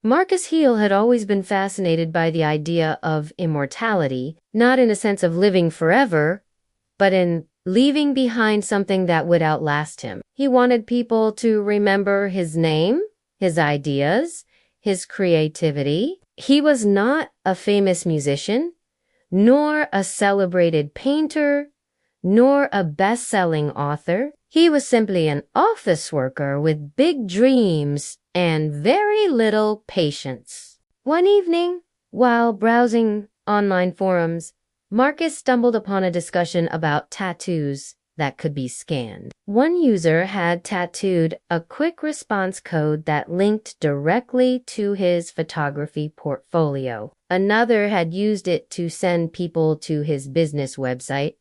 Marcus Heel had always been fascinated by the idea of immortality, not in a sense of living forever, but in leaving behind something that would outlast him. He wanted people to remember his name, his ideas, his creativity. He was not a famous musician, nor a celebrated painter, nor a best-selling author. He was simply an office worker with big dreams and very little patience. One evening, while browsing online forums, Marcus stumbled upon a discussion about tattoos that could be scanned. One user had tattooed a quick response code that linked directly to his photography portfolio. Another had used it to send people to his business website.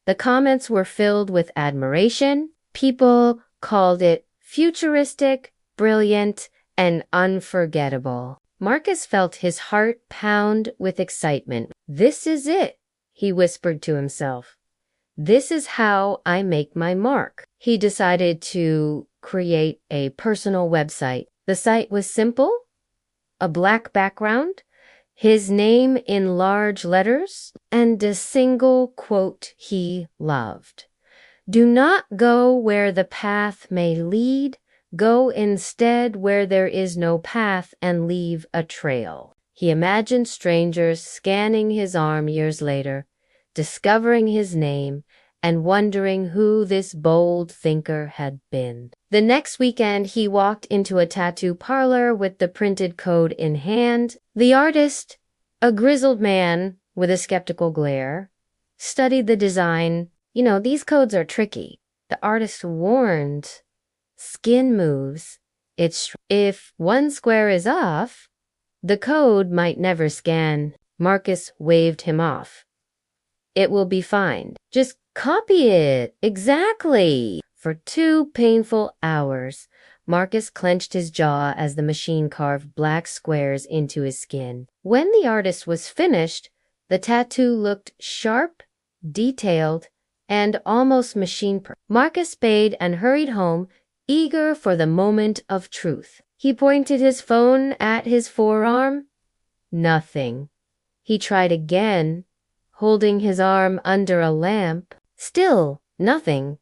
The comments were filled with admiration. People called it futuristic, brilliant, and unforgettable. Marcus felt his heart pound with excitement. "This is it," he whispered to himself. "This is how I make my mark." He decided to create a personal website. The site was simple: a black background, his name in large letters, and a single quote he loved. "Do not go where the path may lead. Go instead where there is no path and leave a trail." He imagined strangers scanning his arm years later, discovering his name, and wondering who this bold thinker had been. The next weekend, he walked into a tattoo parlor with the printed code in hand. The artist, a grizzled man with a skeptical glare, studied the design. "You know, these codes are tricky," the artist warned. "Skin moves. If one square is off, the code might never scan." Marcus waved him off. "It will be fine. Just copy it." "Exactly." For 2 painful hours, Marcus clenched his jaw as the machine carved black squares into his skin. When the artist was finished, the tattoo looked sharp, detailed, and almost machine-perfect. Marcus paid and hurried home, eager for the moment of truth. He pointed his phone at his forearm. Nothing. He tried again, holding his arm under a lamp. Still nothing.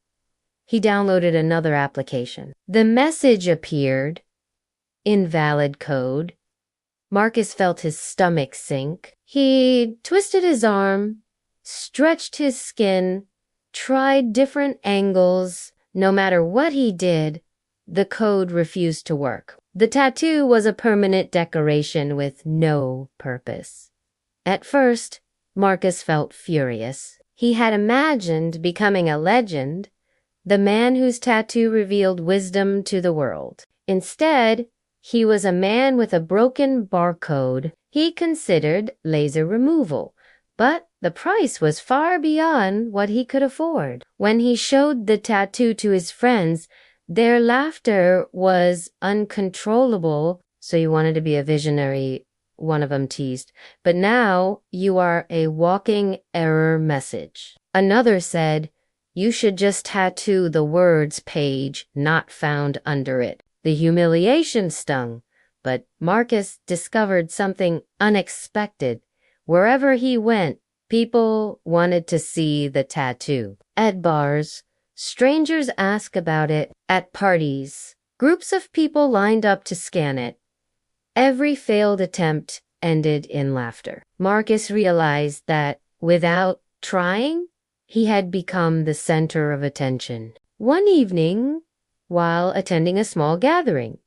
He downloaded another application. The message appeared: "Invalid code." Marcus felt his stomach sink. He twisted his arm, stretched his skin, tried different angles. No matter what he did, the code refused to work. The tattoo was a permanent decoration with no purpose. At first, Marcus felt furious. He had imagined becoming a legend, the man whose tattoo revealed wisdom to the world. Instead, he was a man with a broken barcode. He considered laser removal, but the price was far beyond what he could afford. When he showed the tattoo to his friends, their laughter was uncontrollable. "So you wanted to be a visionary," one of them teased, "but now you are a walking error message." Another said, "You should just tattoo the words page not found under it." The humiliation stung, but Marcus discovered something unexpected. Wherever he went, people wanted to see the tattoo. At bars, strangers asked about it. At parties, groups of people lined up to scan it. Every failed attempt ended in laughter. Marcus realized that without trying, he had become the center of attention. One evening, while attending a small gathering,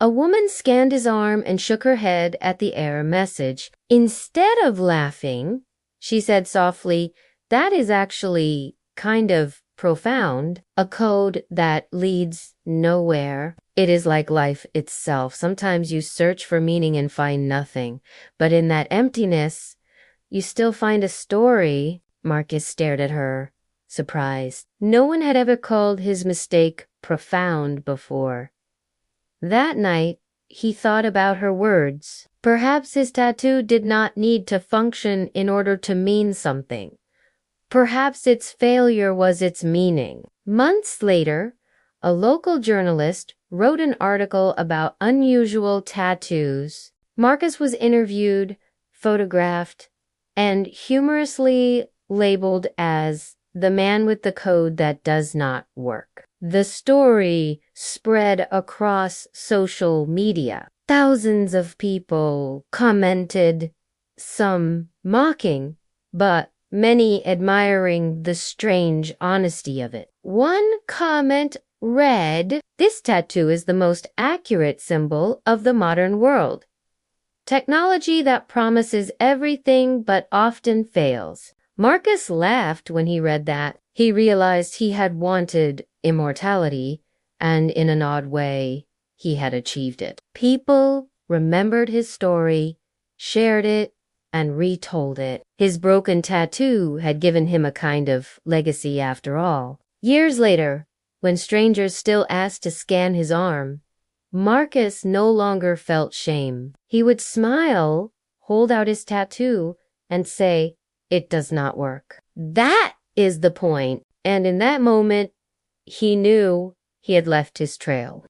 a woman scanned his arm and shook her head at the error message. Instead of laughing, she said softly, "That is actually kind of profound. A code that leads nowhere. It is like life itself. Sometimes you search for meaning and find nothing, but in that emptiness, you still find a story." Marcus stared at her, surprised. No one had ever called his mistake profound before. That night, he thought about her words. Perhaps his tattoo did not need to function in order to mean something. Perhaps its failure was its meaning. Months later, a local journalist wrote an article about unusual tattoos. Marcus was interviewed, photographed, and humorously labeled as the man with the code that does not work. The story spread across social media. Thousands of people commented, some mocking, but many admiring the strange honesty of it. One comment read, "This tattoo is the most accurate symbol of the modern world. Technology that promises everything but often fails." Marcus laughed when he read that. He realized he had wanted immortality, and in an odd way, he had achieved it. People remembered his story, shared it, and retold it. His broken tattoo had given him a kind of legacy after all. Years later, when strangers still asked to scan his arm, Marcus no longer felt shame. He would smile, hold out his tattoo, and say, "It does not work." That is the point. And in that moment, he knew he had left his trail.